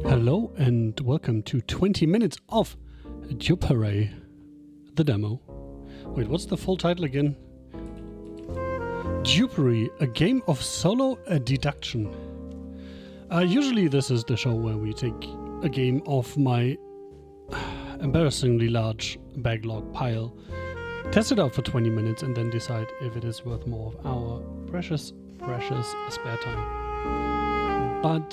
Hello and welcome to 20 minutes of Dupery, the demo. Wait, what's the full title again? Dupery, a game of solo deduction. Usually this is the show where we take a game off my embarrassingly large backlog pile, test it out for 20 minutes and then decide if it is worth more of our precious spare time. But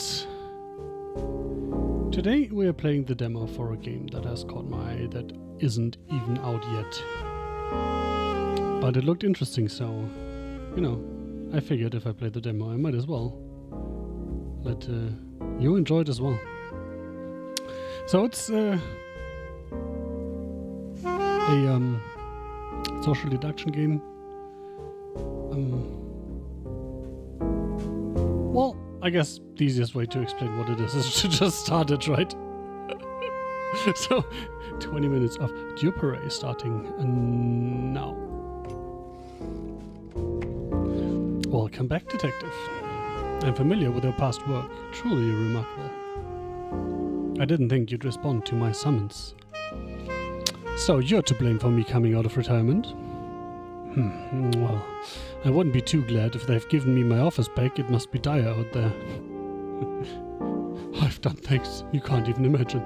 today we are playing the demo for a game that has caught my eye that isn't even out yet. But it looked interesting, so, you know, I figured if I played the demo I might as well let you enjoy it as well. So it's a social deduction game. Well, I guess the easiest way to explain what it is to just start it, right? So, 20 minutes of Dupery starting now. Welcome back, Detective. I'm familiar with your past work. Truly remarkable. I didn't think you'd respond to my summons. So you're to blame for me coming out of retirement? Well, I wouldn't be too glad if they've given me my office back. It must be dire out there. I've done things you can't even imagine.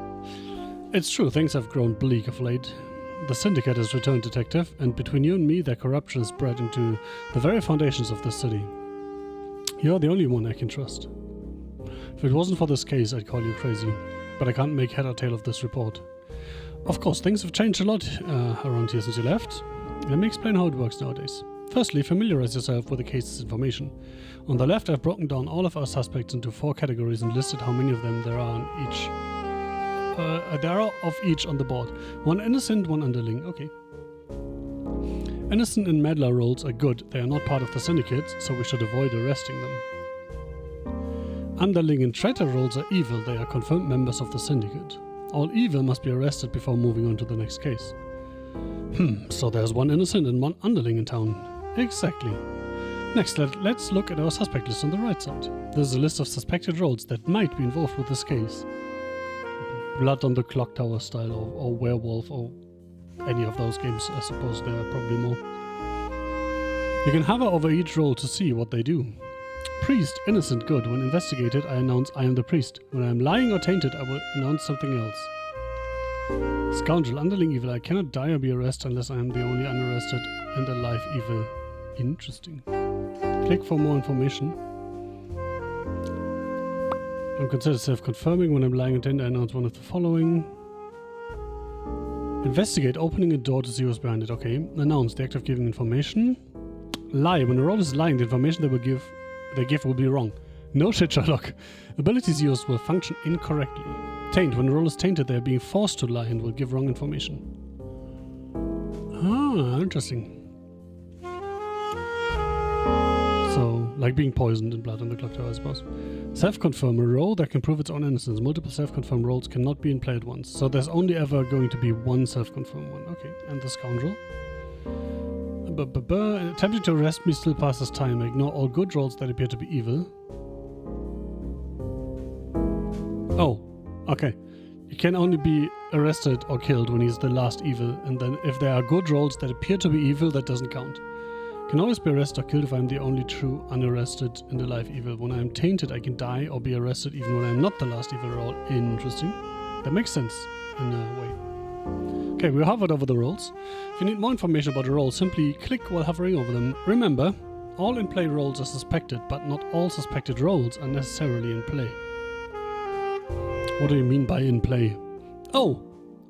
It's true, things have grown bleak of late. The syndicate has returned, Detective, and between you and me, their corruption is spread into the very foundations of this city. You're the only one I can trust. If it wasn't for this case, I'd call you crazy, but I can't make head or tail of this report. Of course, things have changed a lot around here since you left. Let me explain how it works nowadays. Firstly, familiarize yourself with the case's information. On the left, I've broken down all of our suspects into 4 categories and listed how many of them there are on each. There are of each on the board. 1 innocent, 1 underling. Okay. Innocent and meddler roles are good. They are not part of the syndicate, so we should avoid arresting them. Underling and traitor roles are evil. They are confirmed members of the syndicate. All evil must be arrested before moving on to the next case. So there's 1 innocent and 1 underling in town. Exactly. Next, let's look at our suspect list on the right side. There's a list of suspected roles that might be involved with this case. Blood on the Clock Tower style, or Werewolf, or any of those games. I suppose there are probably more. You can hover over each role to see what they do. Priest, innocent, good. When investigated, I announce I am the priest. When I am lying or tainted, I will announce something else. Scoundrel, underling, evil. I cannot die or be arrested unless I am the only unarrested and alive evil. Interesting. Click for more information. I'm considered self-confirming. When I'm lying or tainted, I announce one of the following. Investigate, opening a door to see what's behind it. Okay. Announce, the act of giving information. Lie, when a role is lying, the information they give will be wrong. No shit, Sherlock. Abilities used will function incorrectly. Taint, when a role is tainted, they are being forced to lie and will give wrong information. Ah, interesting. So, like being poisoned in Blood on the Clock Tower, I suppose. Self-confirm, a role that can prove its own innocence. Multiple self-confirmed roles cannot be in play at once. So there's only ever going to be 1 self-confirmed one. Okay, and the Scoundrel. Attempting to arrest me still passes time. Ignore all good roles that appear to be evil. Oh, okay. You can only be arrested or killed when he's the last evil, and then if there are good roles that appear to be evil, that doesn't count. Can always be arrested or killed if I'm the only true unarrested and alive evil. When I am tainted, I can die or be arrested even when I'm not the last evil role. Interesting. That makes sense in a way. Okay, we hovered over the roles. If you need more information about a role, simply click while hovering over them. Remember, all in-play roles are suspected, but not all suspected roles are necessarily in play. What do you mean by in play? Oh,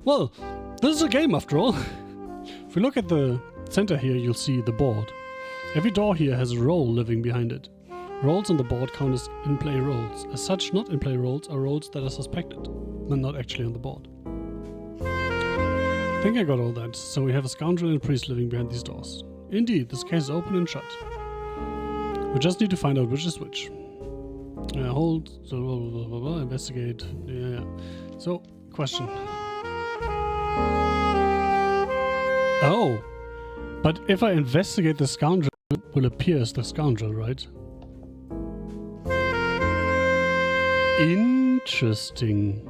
well, this is a game after all. If we look at the center here, you'll see the board. Every door here has a role living behind it. Roles on the board count as in-play roles. As such, not in-play roles are roles that are suspected, but not actually on the board. I think I got all that. So we have a scoundrel and a priest living behind these doors. Indeed, this case is open and shut. We just need to find out which is which. Hold, so blah, blah, blah, blah, investigate. Yeah. So, question. Oh, but if I investigate the scoundrel, will appear as the scoundrel, right? Interesting.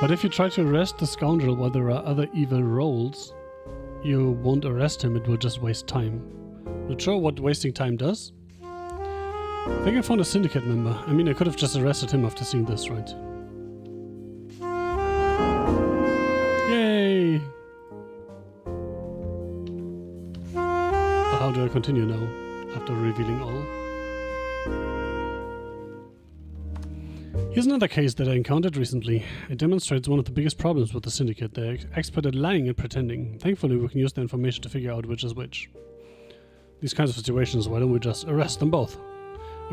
But if you try to arrest the scoundrel while there are other evil roles, you won't arrest him, it will just waste time. Not sure what wasting time does. I think I found a syndicate member. I mean, I could have just arrested him after seeing this, right? Yay! But how do I continue now, after revealing all? Here's another case that I encountered recently. It demonstrates one of the biggest problems with the syndicate. They're expert at lying and pretending. Thankfully, we can use the information to figure out which is which. These kinds of situations, why don't we just arrest them both?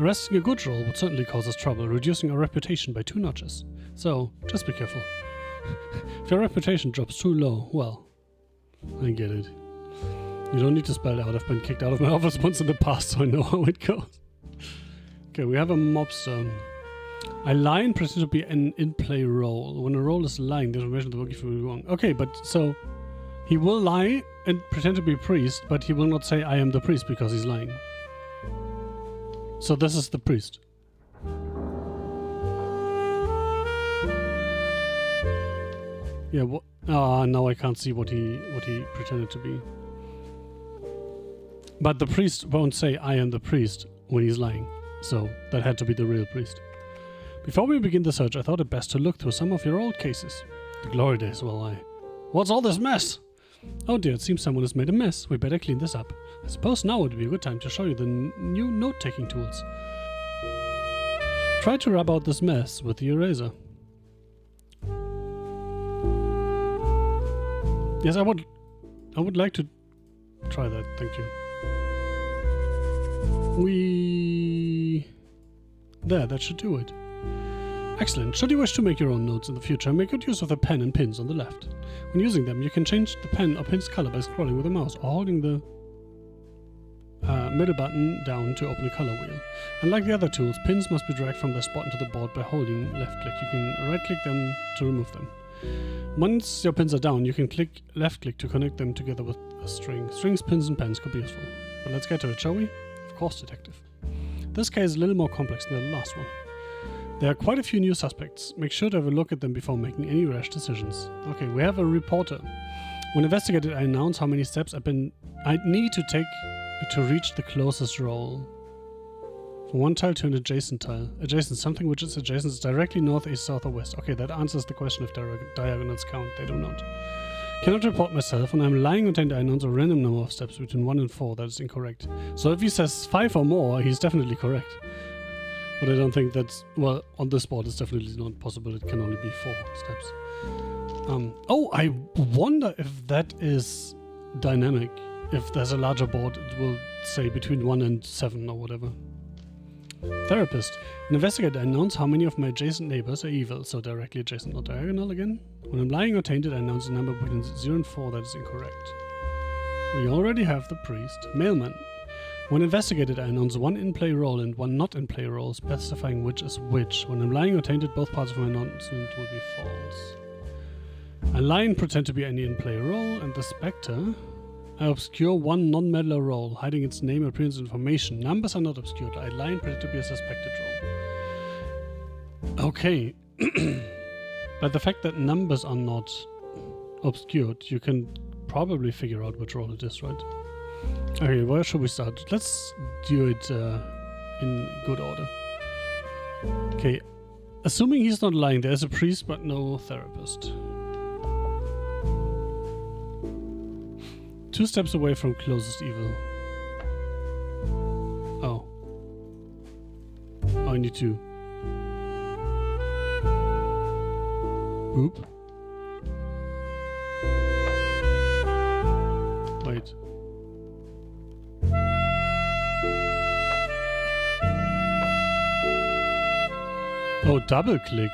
Arresting a good role would certainly cause us trouble, reducing our reputation by 2 notches. So, just be careful. If your reputation drops too low, well, I get it. You don't need to spell it out. I've been kicked out of my office once in the past, so I know how it goes. Okay, we have a mobster. I lie and pretend to be an in-play role. When a role is lying, the information will give you wrong. Okay, but so he will lie and pretend to be a priest, but he will not say I am the priest because he's lying. So this is the priest. Yeah, now I can't see what he pretended to be. But the priest won't say I am the priest when he's lying. So that had to be the real priest. Before we begin the search, I thought it best to look through some of your old cases. The glory days, What's all this mess? Oh dear, it seems someone has made a mess. We better clean this up. I suppose now would be a good time to show you the new note-taking tools. Try to rub out this mess with the eraser. Yes, I would like to try that, thank you. There, that should do it. Excellent. Should you wish to make your own notes in the future, make good use of the pen and pins on the left. When using them, you can change the pen or pin's color by scrolling with the mouse or holding the middle button down to open a color wheel. Unlike the other tools, pins must be dragged from their spot into the board by holding left click. You can right click them to remove them. Once your pins are down, you can click left click to connect them together with a string. Strings, pins and pens could be useful. But let's get to it, shall we? Of course, detective. This case is a little more complex than the last one. There are quite a few new suspects. Make sure to have a look at them before making any rash decisions. Okay, we have a reporter. When investigated, I announce how many steps I need to take to reach the closest role. From one tile to an adjacent tile. Adjacent, something which is adjacent is directly north, east, south or west. Okay, that answers the question if diagonals count. They do not. Cannot report myself. When I'm lying contained, I announce a random number of steps between 1 and 4. That is incorrect. So if he says 5 or more, he's definitely correct. But I don't think that's... Well, on this board it's definitely not possible. It can only be 4 steps. Oh, I wonder if that is dynamic. If there's a larger board, it will say between 1 and 7 or whatever. Therapist. An investigator announce how many of my adjacent neighbors are evil, so directly adjacent, not diagonal again. When I'm lying or tainted, I announce a number between 0 and 4 that is incorrect. We already have the priest. Mailman. When investigated, I announce 1 in-play role and 1 not-in-play role, specifying which is which. When I'm lying or tainted, both parts of my announcement will be false. I lie and pretend to be any in-play role, and the spectre... I obscure 1 non-meddler role, hiding its name, appearance, and information. Numbers are not obscured. I lie and pretend to be a suspected role. Okay. By the fact that numbers are not obscured, you can probably figure out which role it is, right? Okay, where should we start? Let's do it in good order. Okay. Assuming he's not lying, there's a priest but no therapist. 2 steps away from closest evil. Oh. Oh, I need to. Oop. Wait. Oh, double click.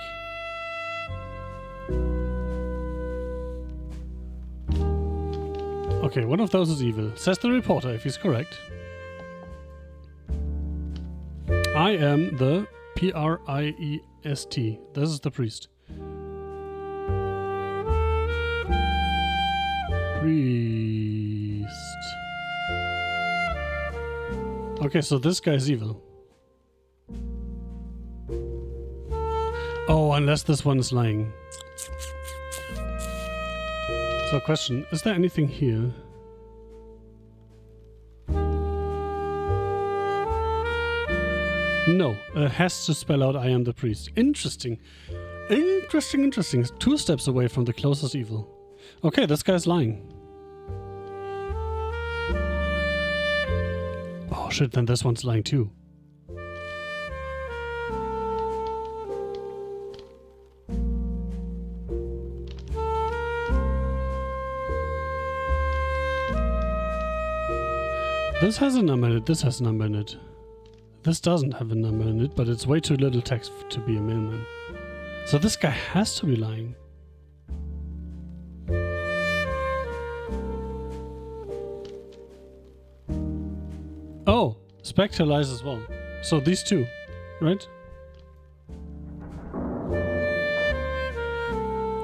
Okay, one of those is evil. Says the reporter, if he's correct. I am the priest. This is the priest. Priest. Okay, so this guy's evil. Oh, unless this one is lying. So question, is there anything here? No, it has to spell out I am the priest. Interesting. Interesting. 2 steps away from the closest evil. Okay, this guy's lying. Oh shit, then this one's lying too. This has a number in it, this has a number in it. This doesn't have a number in it, but it's way too little text to be a mailman. So this guy has to be lying. Oh, Spectre lies as well. So these two, right?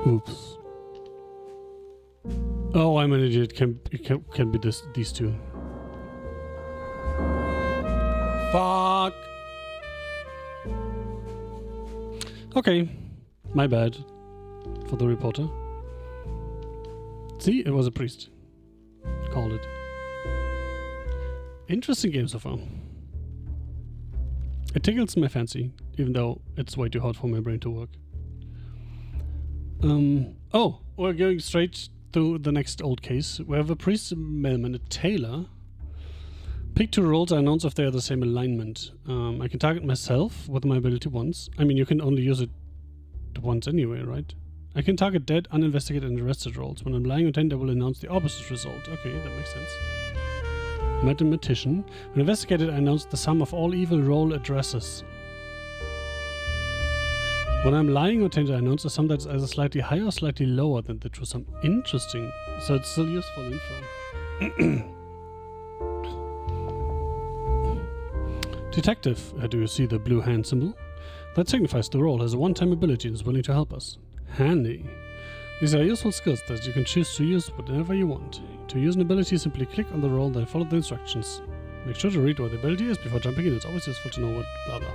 Oops. Oh, I'm an idiot. It can be these two. Fuck. Okay, my bad for the reporter. See, it was a priest. Called it. Interesting game so far. It tickles my fancy, even though it's way too hard for my brain to work. Oh, we're going straight to the next old case. We have a priest, a mailman, a tailor. Pick 2 rolls, I announce if they are the same alignment. I can target myself with my ability once. I mean, you can only use it once anyway, right? I can target dead, uninvestigated, and arrested rolls. When I'm lying on 10, I will announce the opposite result. Okay, that makes sense. Mathematician. When investigated, I announce the sum of all evil roll addresses. When I'm lying on 10, I announce a sum that's either slightly higher or slightly lower than the true sum. Interesting. So it's still useful info. Detective, do you see the blue hand symbol? That signifies the role has a one-time ability and is willing to help us. Handy. These are useful skills that you can choose to use whenever you want. To use an ability, simply click on the role, then follow the instructions. Make sure to read what the ability is before jumping in. It's always useful to know what blah blah.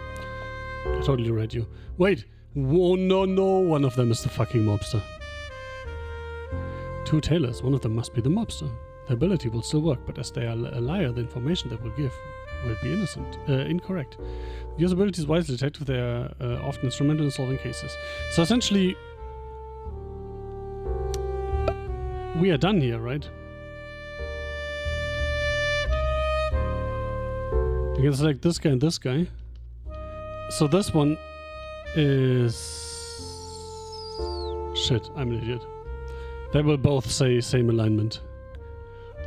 I totally read you. Wait! Whoa, no, one of them is the fucking mobster. 2 tailors, one of them must be the mobster. The ability will still work, but as they are a liar, the information they will give will be incorrect. Use abilities wisely, detective, they are often instrumental in solving cases. So essentially, we are done here, right? You can select this guy and this guy. So this one is... Shit, I'm an idiot. They will both say same alignment.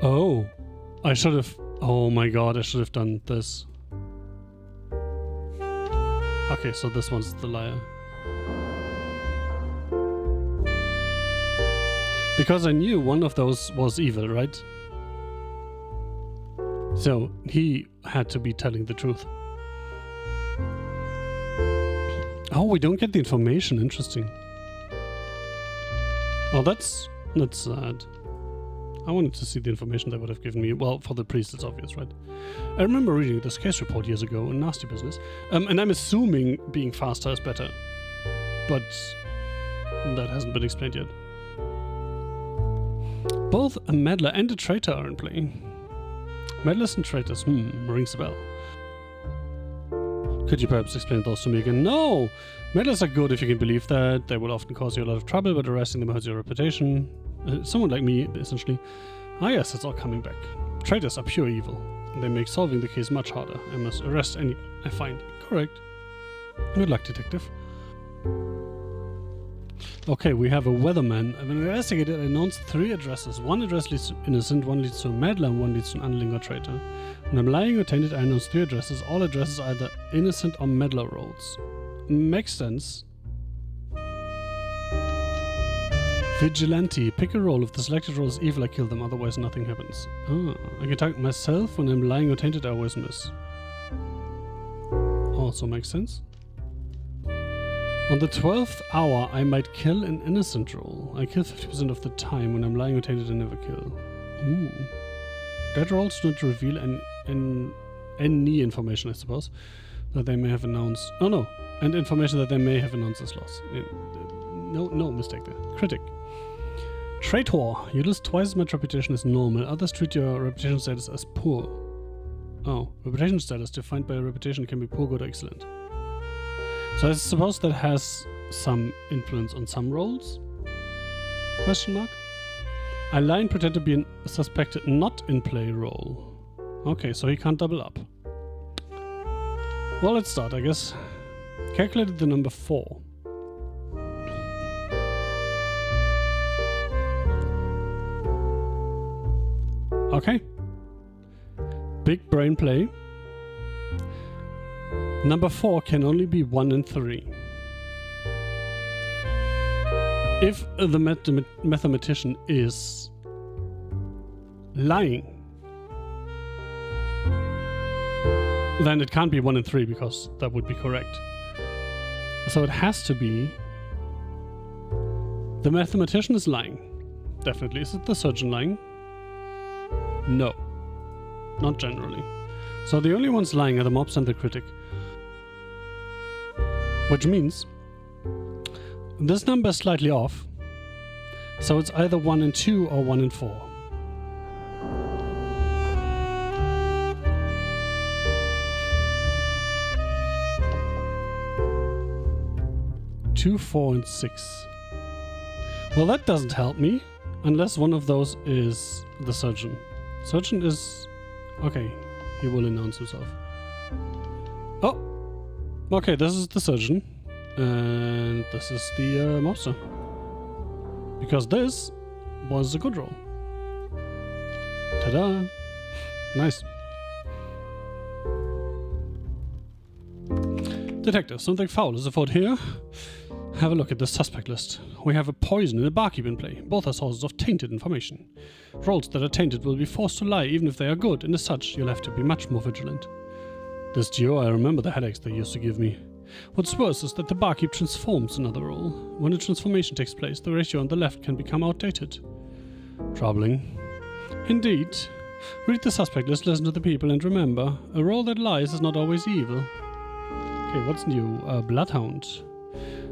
Oh, I should have... Oh my god, I should have done this. Okay, so this one's the liar. Because I knew one of those was evil, right? So he had to be telling the truth. Oh, we don't get the information. Interesting. Oh, that's sad. I wanted to see the information they would have given me. Well, for the priest, it's obvious, right? I remember reading this case report years ago in Nasty Business, and I'm assuming being faster is better. But that hasn't been explained yet. Both a meddler and a traitor are in play. Meddlers and traitors, rings a bell. Could you perhaps explain those to me again? No! Meddlers are good if you can believe that. They will often cause you a lot of trouble, but arresting them hurts your reputation. Someone like me, essentially. Ah yes, it's all coming back. Traitors are pure evil. They make solving the case much harder. I must arrest any I find. Correct. Good luck, detective. Okay, we have a weatherman. I've investigated and announced 3 addresses. 1 address leads to innocent, 1 leads to a meddler, and 1 leads to an underling or traitor. When I'm lying or tainted, I announce 3 addresses. All addresses are either innocent or meddler roles. Makes sense. Vigilante. Pick a role. If the selected role is evil, I kill them, otherwise nothing happens. Ah, I can target myself. When I'm lying or tainted, I always miss. Also makes sense. On the 12th hour, I might kill an innocent role. I kill 50% of the time. When I'm lying or tainted, I never kill. Ooh. Dead rolls do not reveal any information, I suppose, that they may have announced. Oh no, and information that they may have announced as loss. No mistake there. Critic. Traitor. You lose twice as much reputation as normal. Others treat your reputation status as poor. Oh, reputation status defined by your reputation can be poor, good, or excellent. So I suppose that has some influence on some roles? Question mark? I lie and pretend to be a suspected not in play role. Okay, so he can't double up. Well, let's start, I guess. Calculated the number 4. Okay. Big brain play. Number 4 can only be 1 and 3. If the mathematician is lying, then it can't be 1 and 3 because that would be correct. So it has to be the mathematician is lying. Definitely. Is it the surgeon lying? No. Not generally. So the only ones lying are the mobs and the critic. Which means this number is slightly off. So it's either 1 and 2 or 1 and 4. Two, 4, and 6. Well, that doesn't help me, unless one of those is the surgeon. Surgeon is... okay, he will announce himself. Oh! Okay, this is the surgeon. And this is the mobster. Because this was a good roll. Ta-da! Nice. Detective, something foul is afoot here. Have a look at the suspect list. We have a poison and a barkeep in play. Both are sources of tainted information. Rolls that are tainted will be forced to lie even if they are good, and as such, you'll have to be much more vigilant. This duo, I remember the headaches they used to give me. What's worse is that the barkeep transforms another role. When a transformation takes place, the ratio on the left can become outdated. Troubling. Indeed. Read the suspect list, listen to the people, and remember, a role that lies is not always evil. Okay, what's new? Bloodhound.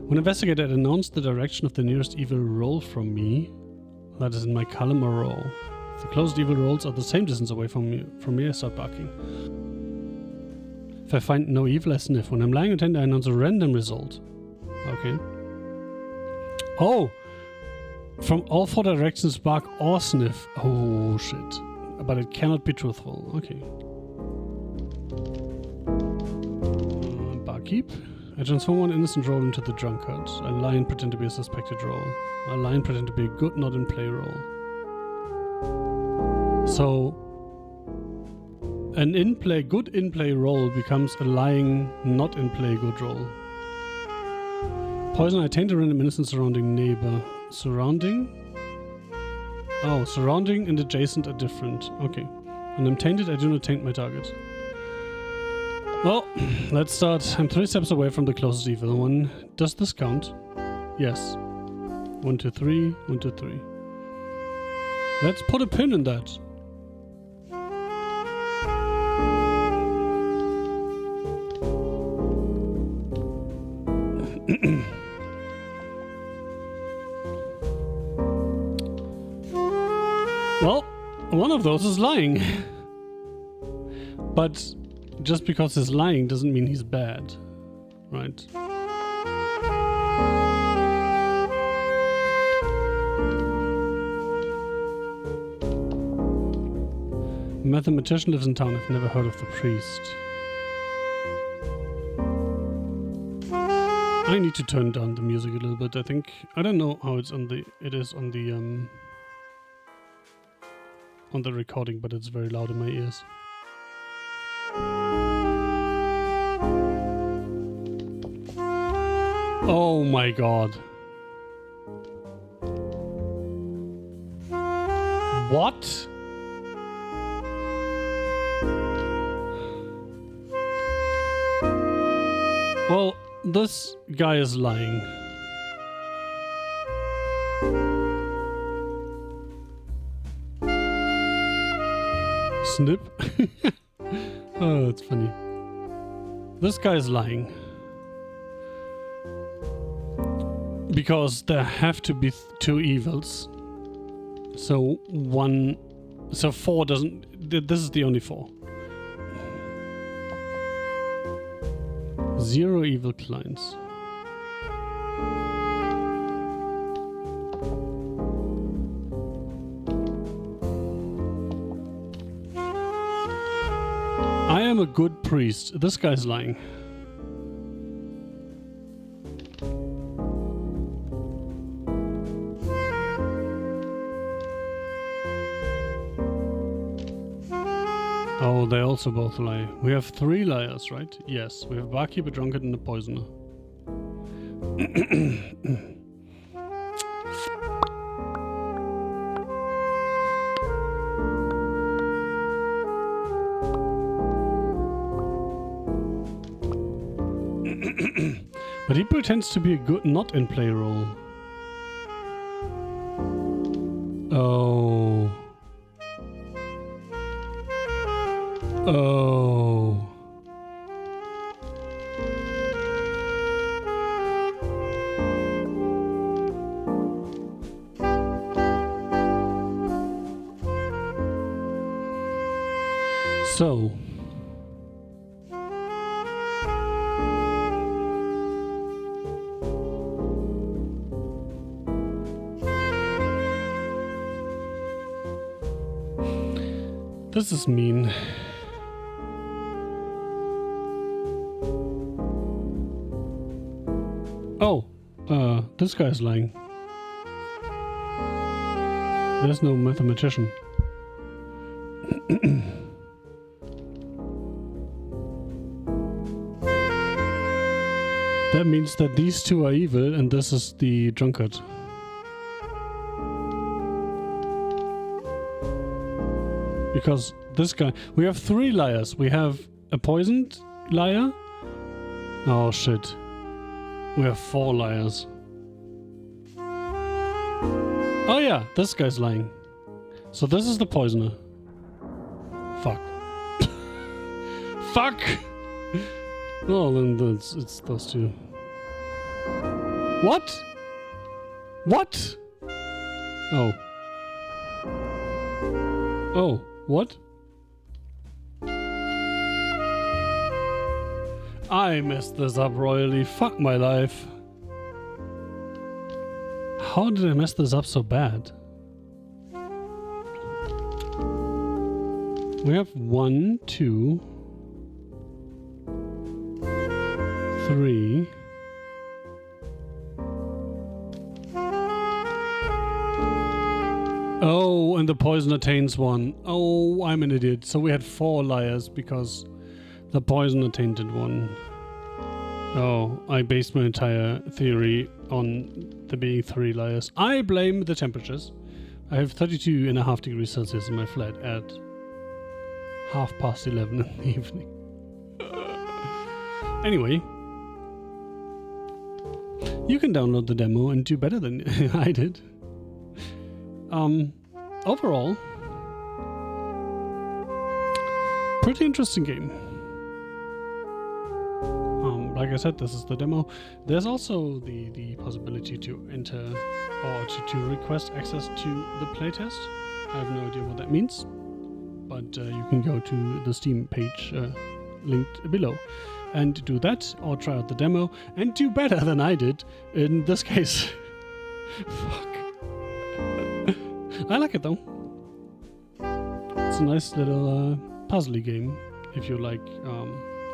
When investigator announced the direction of the nearest evil roll from me, that is in my column or row. If the closest evil rolls are the same distance away from me, I start barking. If I find no evil, I sniff. When I'm lying attentive, I announce a random result. Okay. Oh! From all 4 directions, bark or sniff. Oh, shit. But it cannot be truthful. Okay. Barkeep. I transform one innocent role into the drunkard. I lie and pretend to be a suspected role. I lie and pretend to be a good, not in play role. So, an good in play role becomes a lying, not in play good role. Poison, I taint a random innocent surrounding neighbor. Surrounding? Oh, surrounding and adjacent are different. Okay. When I'm tainted, I do not taint my target. Well, let's start. I'm 3 steps away from the closest evil one. Does this count? Yes. 1, 2, 3. 1, 2, 3. Let's put a pin in that. Well, one of those is lying. But just because he's lying doesn't mean he's bad, right? A mathematician lives in town. I've never heard of the priest. I need to turn down the music a little bit. I think I don't know how it's on the on the recording, but it's very loud in my ears. Oh my god. What? Well, this guy is lying. Snip. Oh, that's funny. This guy is lying. Because there have to be two evils. So one... So 4 doesn't... This is the only 4. 0 evil clients. I am a good priest. This guy's lying. Oh, they also both lie. We have 3 liars, right? Yes. We have a barkeep, a drunkard, and a poisoner. But he pretends to be a good not-in-play role. Oh. Oh. So. This is mean. Oh, this guy's lying. There's no mathematician. That means that these two are evil and this is the drunkard. Because this guy... We have 3 liars. We have a poisoned liar. Oh shit. We have 4 liars. Oh yeah, this guy's lying. So this is the poisoner. Fuck. Fuck! Oh, then it's those 2. What? What? Oh. Oh, what? I messed this up royally. Fuck my life. How did I mess this up so bad? We have 1, 2, 3. Oh, and the poison attains 1. Oh, I'm an idiot. So we had 4 liars because the poison attainted 1. Oh, I based my entire theory on there being 3 liars. I blame the temperatures. I have 32.5 degrees Celsius in my flat at 11:30 in the evening. Anyway, you can download the demo and do better than I did. Overall, pretty interesting game. Like I said, this is the demo. There's also the possibility to enter or to request access to the playtest. I have no idea what that means, but you can go to the Steam page linked below and do that, or try out the demo and do better than I did in this case. Fuck. I like it though. It's a nice little puzzly game if you like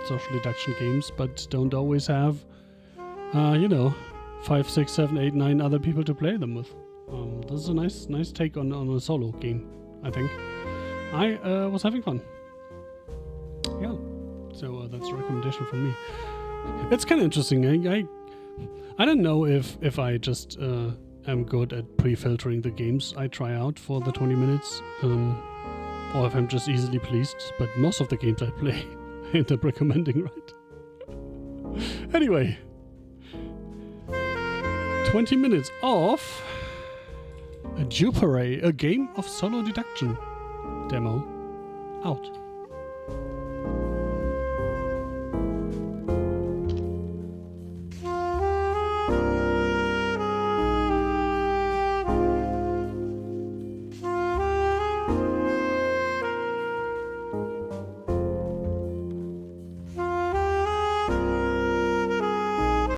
social deduction games, but don't always have, 5, 6, 7, 8, 9 other people to play them with. This is a nice take on a solo game, I think. I was having fun. Yeah, so that's a recommendation from me. It's kind of interesting. I don't know if I just am good at pre-filtering the games I try out for the 20 minutes, or if I'm just easily pleased, but most of the games I play I end up recommending right. Anyway, 20 minutes of a Dupery, a game of solo deduction demo out.